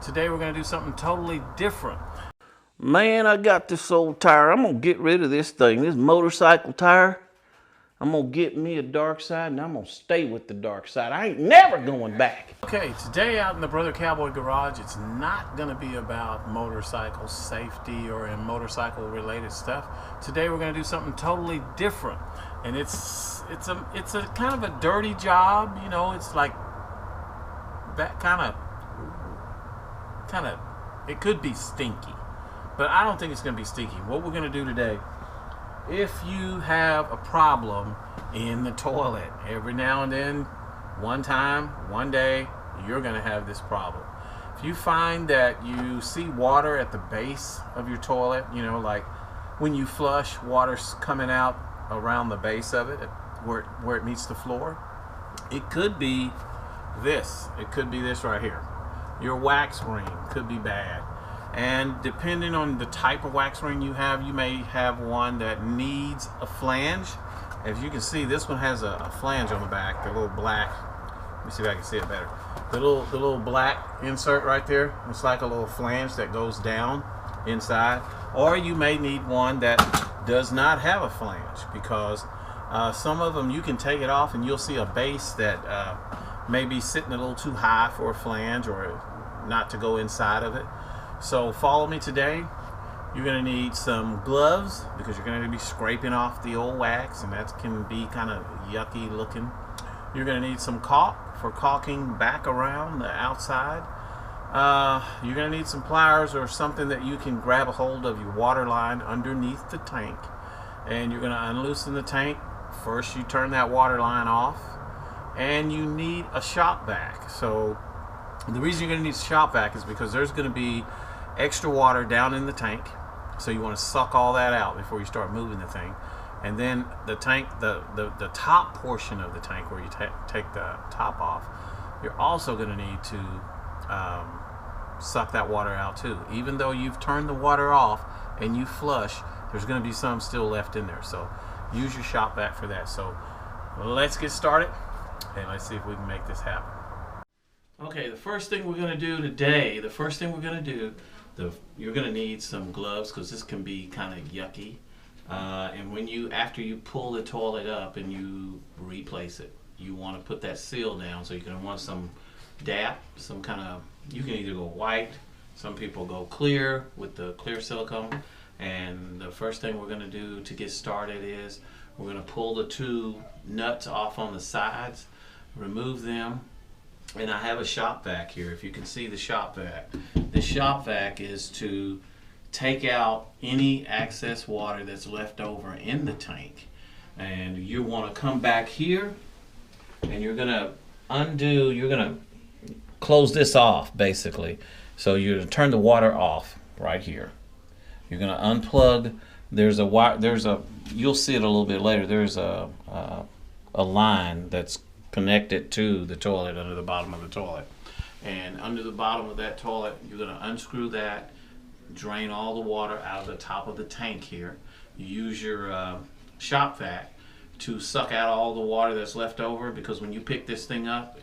Today we're going to do something totally different. Man, I got this old tire. I'm gonna get rid of this thing. This motorcycle tire. I'm gonna get me a dark side and I'm gonna stay with the dark side. I ain't never going back. Okay, today out in the Brother Cowboy Garage, it's not going to be about motorcycle safety or in motorcycle related stuff. Today we're going to do something totally different. And it's a kind of a dirty job, you know. It's like that kind of it could be stinky. But I don't think it's going to be stinky. What we're going to do today, if you have a problem in the toilet, every now and then, one time, one day, you're going to have this problem. If you find that you see water at the base of your toilet, you know, like when you flush, water's coming out around the base of it, where it meets the floor, it could be this. It could be this right here. Your wax ring could be bad. And depending on the type of wax ring you have, you may have one that needs a flange. As you can see, this one has a flange on the back, the little black. Let me see if I can see it better. The little black insert right there, it's like a little flange that goes down inside. Or you may need one that does not have a flange, because some of them you can take it off and you'll see a base that may be sitting a little too high for a flange or not to go inside of it. So follow me today. You're going to need some gloves because you're going to be scraping off the old wax, and that can be kind of yucky looking. You're going to need some caulk for caulking back around the outside. You're going to need some pliers or something that you can grab a hold of your water line underneath the tank. And you're going to unloosen the tank. First you turn that water line off, and you need a shop vac. So the reason you're going to need a shop vac is because there's going to be extra water down in the tank, so you want to suck all that out before you start moving the thing. And then the tank, the top portion of the tank where you take the top off, you're also going to need to suck that water out too. Even though you've turned the water off and you flush, there's going to be some still left in there, so use your shop vac for that. So let's get started and let's see if we can make this happen. Okay, the first thing we're going to do today, you're going to need some gloves because this can be kind of yucky. And after you pull the toilet up and you replace it, you want to put that seal down. So you're going to want some DAP, some kind of, you can either go white, some people go clear with the clear silicone. And the first thing we're going to do to get started is we're going to pull the two nuts off on the sides, remove them. And I have a shop vac here. If you can see the shop vac. The shop vac is to take out any excess water that's left over in the tank. And you want to come back here and you're going to you're going to close this off basically. So you're going to turn the water off right here. You're going to unplug. You'll see it a little bit later. There's a line that's connected to the toilet under the bottom of the toilet. And under the bottom of that toilet, you're going to unscrew that, drain all the water out of the top of the tank here. You use your shop vac to suck out all the water that's left over, because when you pick this thing up,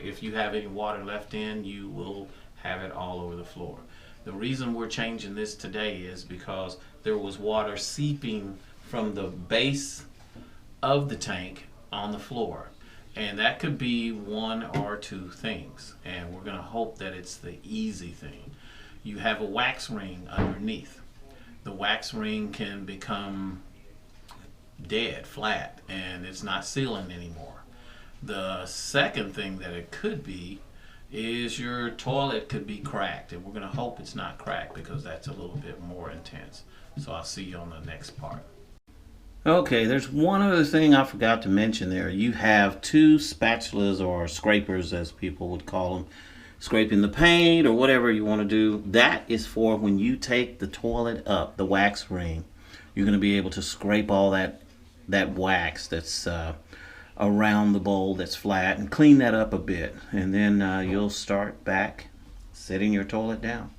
if you have any water left in, you will have it all over the floor. The reason we're changing this today is because there was water seeping from the base of the tank on the floor. And that could be one or two things, and we're going to hope that it's the easy thing. You have a wax ring underneath. The wax ring can become dead, flat, and it's not sealing anymore. The second thing that it could be is your toilet could be cracked, and we're going to hope it's not cracked because that's a little bit more intense. So I'll see you on the next part. Okay, there's one other thing I forgot to mention there. You have two spatulas, or scrapers as people would call them, scraping the paint or whatever you want to do. That is for when you take the toilet up, the wax ring. You're going to be able to scrape all that wax that's around the bowl that's flat and clean that up a bit. And then you'll start back setting your toilet down.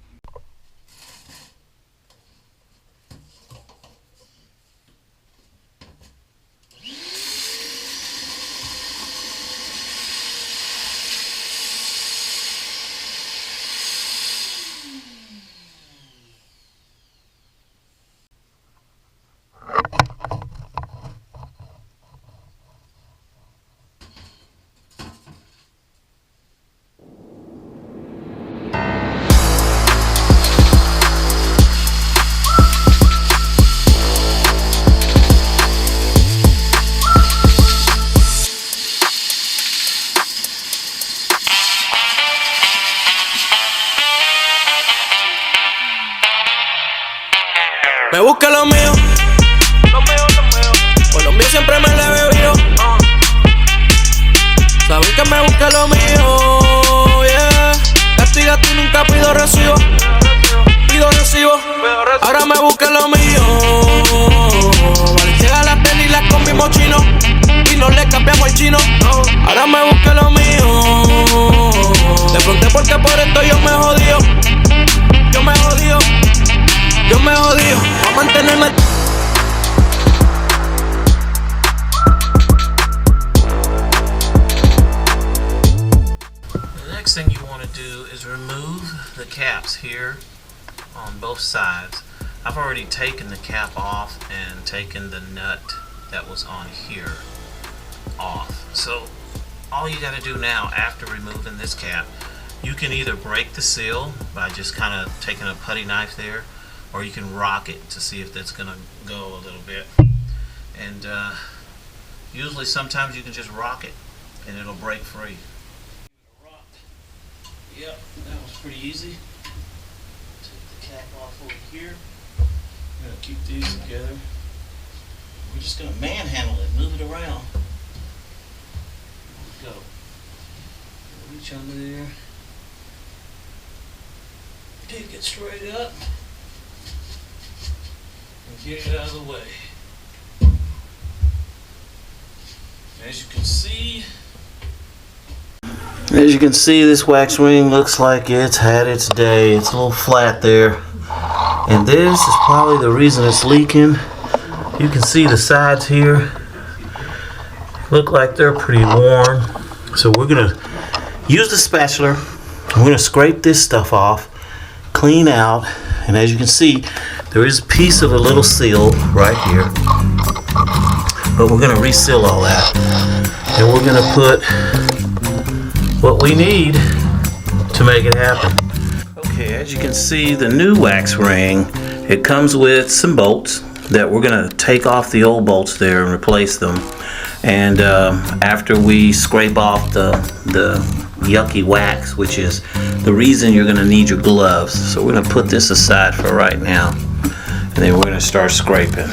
Me busqué lo mío. Por lo mío siempre me le he bebido. Saben que me busqué lo mío, yeah. Gasto y gasto y nunca pido recibo. Pido recibo. Ahora me busqué lo mío. Valenciaga las tenis las con mi mochino. Y no le cambiamos el chino. Ahora me busqué lo mío. Te pregunté porque por esto yo me jodío. Yo me jodío. Yo me jodío. A mantenerme. The next thing you want to do is remove the caps here on both sides. I've already taken the cap off and taken the nut that was on here off. So all you got to do now after removing this cap, you can either break the seal by just kind of taking a putty knife there, or you can rock it to see if that's going to go a little bit. And usually sometimes you can just rock it and it'll break free. Yep, that was pretty easy. Take the cap off over here. We're going to keep these together. We're just going to manhandle it, move it around. Go. Reach under there. Take it straight up. And get it out of the way. As you can see, this wax ring looks like it's had its day. It's a little flat there. And this is probably the reason it's leaking. You can see the sides here look like they're pretty worn. So we're gonna use the spatula. We're gonna scrape this stuff off, clean out, and as you can see, there is a piece of a little seal right here. But we're gonna reseal all that. And we're gonna put what we need to make it happen. Okay, as you can see, the new wax ring, it comes with some bolts that we're gonna take off the old bolts there and replace them. And after we scrape off the yucky wax, which is the reason you're gonna need your gloves. So we're gonna put this aside for right now, and then we're gonna start scraping.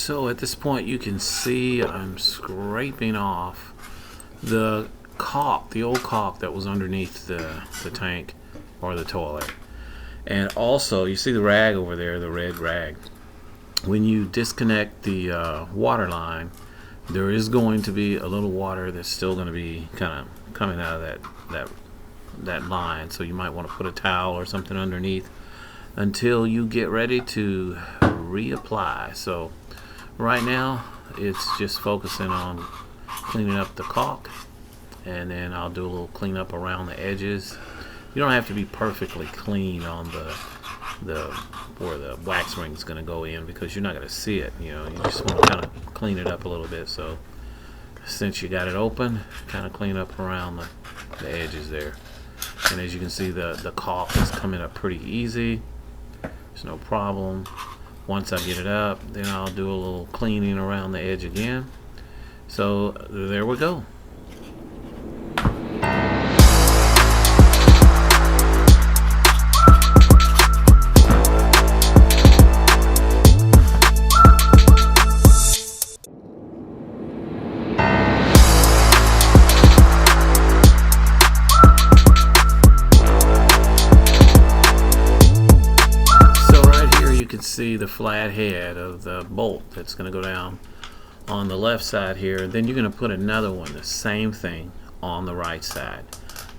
So at this point you can see I'm scraping off the caulk, the old caulk that was underneath the tank or the toilet. And also you see the rag over there, the red rag. When you disconnect the water line, there is going to be a little water that's still going to be kind of coming out of that line. So you might want to put a towel or something underneath until you get ready to reapply. So right now it's just focusing on cleaning up the caulk, and then I'll do a little cleanup around the edges. You don't have to be perfectly clean on the where the wax ring is going to go in, because you're not going to see it. You know, you just want to kind of clean it up a little bit. So since you got it open, kind of clean up around the edges there. And as you can see, the caulk is coming up pretty easy. There's no problem. Once I get it up, then I'll do a little cleaning around the edge again. So there we go. See the flat head of the bolt that's going to go down on the left side here. Then you're going to put another one, the same thing, on the right side.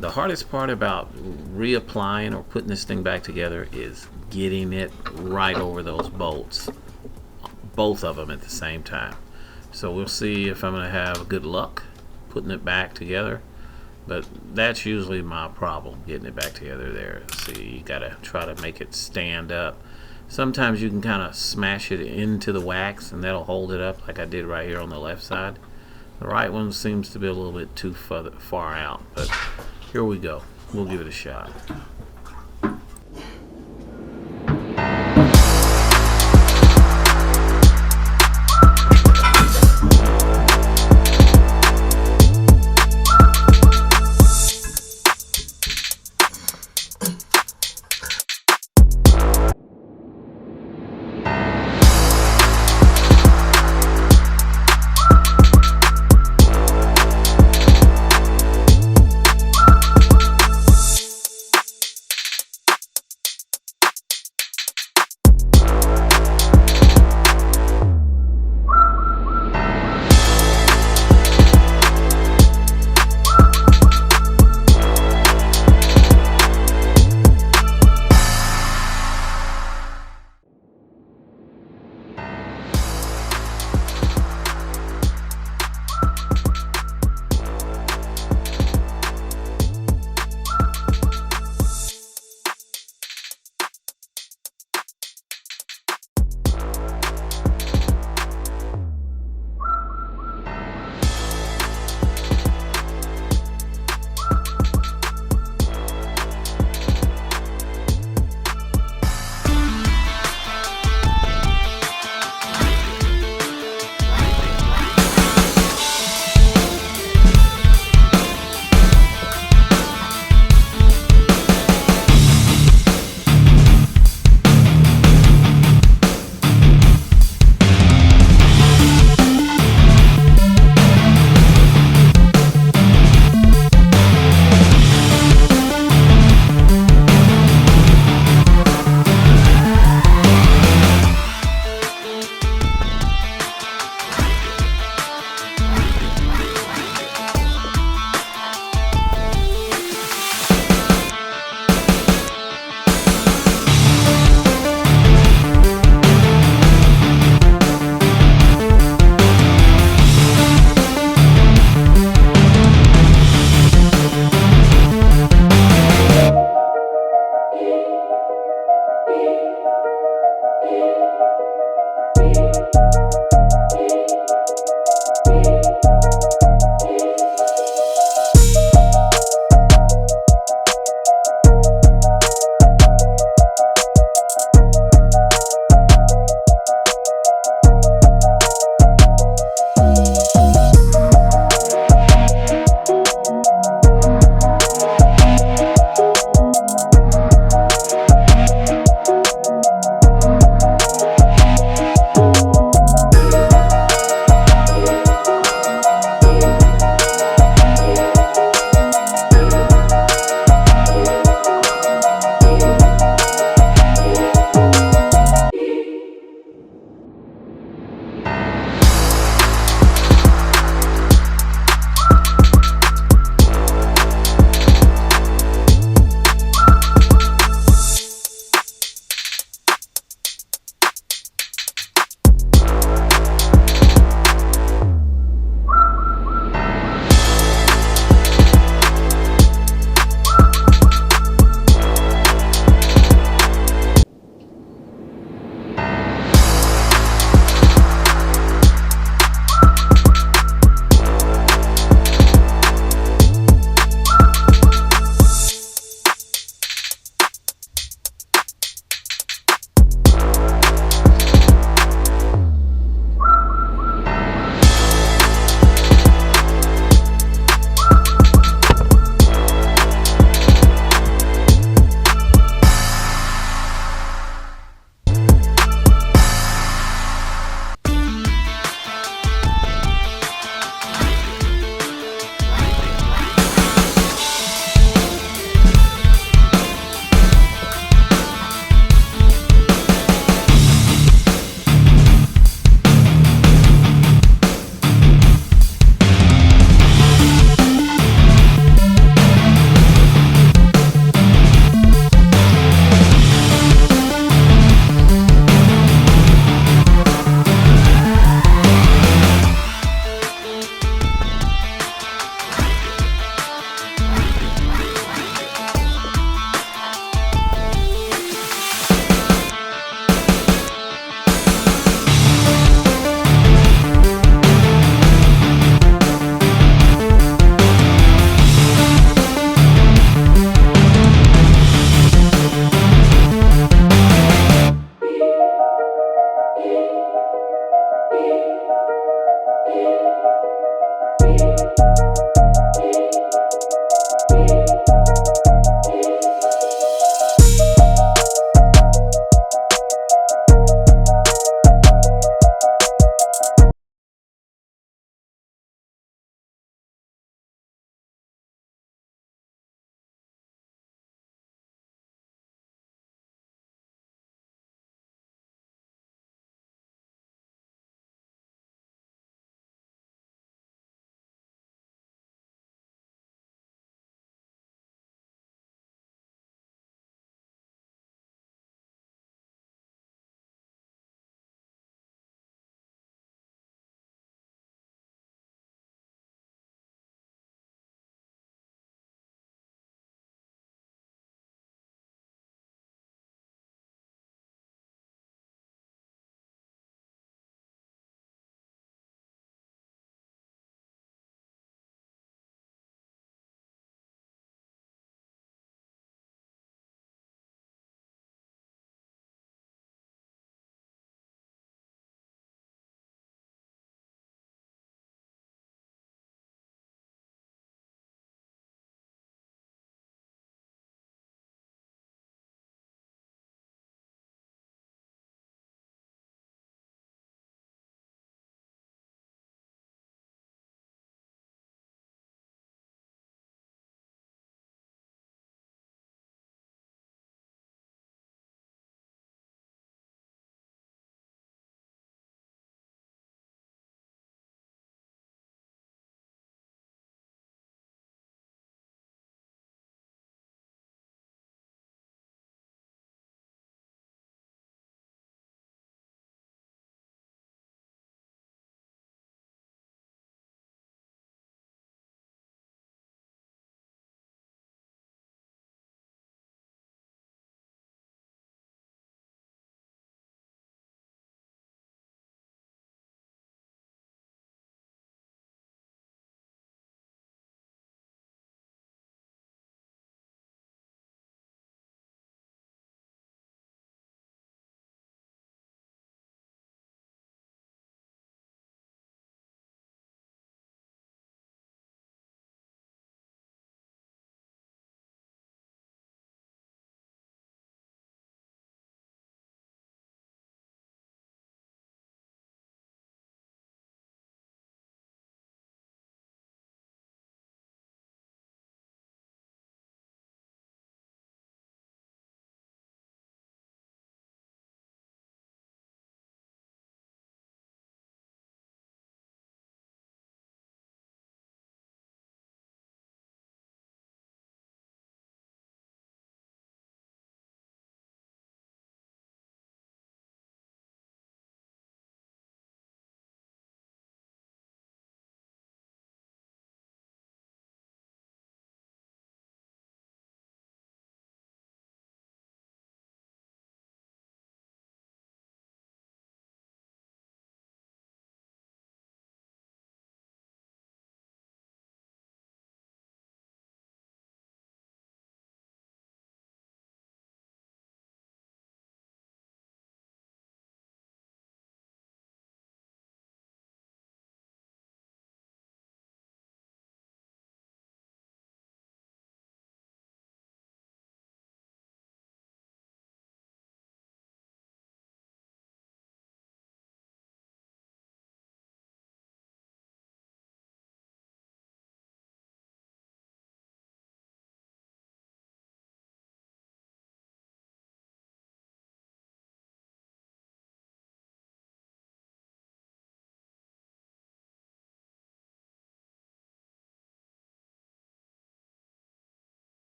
The hardest part about reapplying or putting this thing back together is getting it right over those bolts, both of them at the same time. So we'll see if I'm going to have good luck putting it back together, but that's usually my problem, getting it back together there. See, you got to try to make it stand up. Sometimes you can kind of smash it into the wax and that'll hold it up, like I did right here on the left side. The right one seems to be a little bit too far out, but here we go. We'll give it a shot.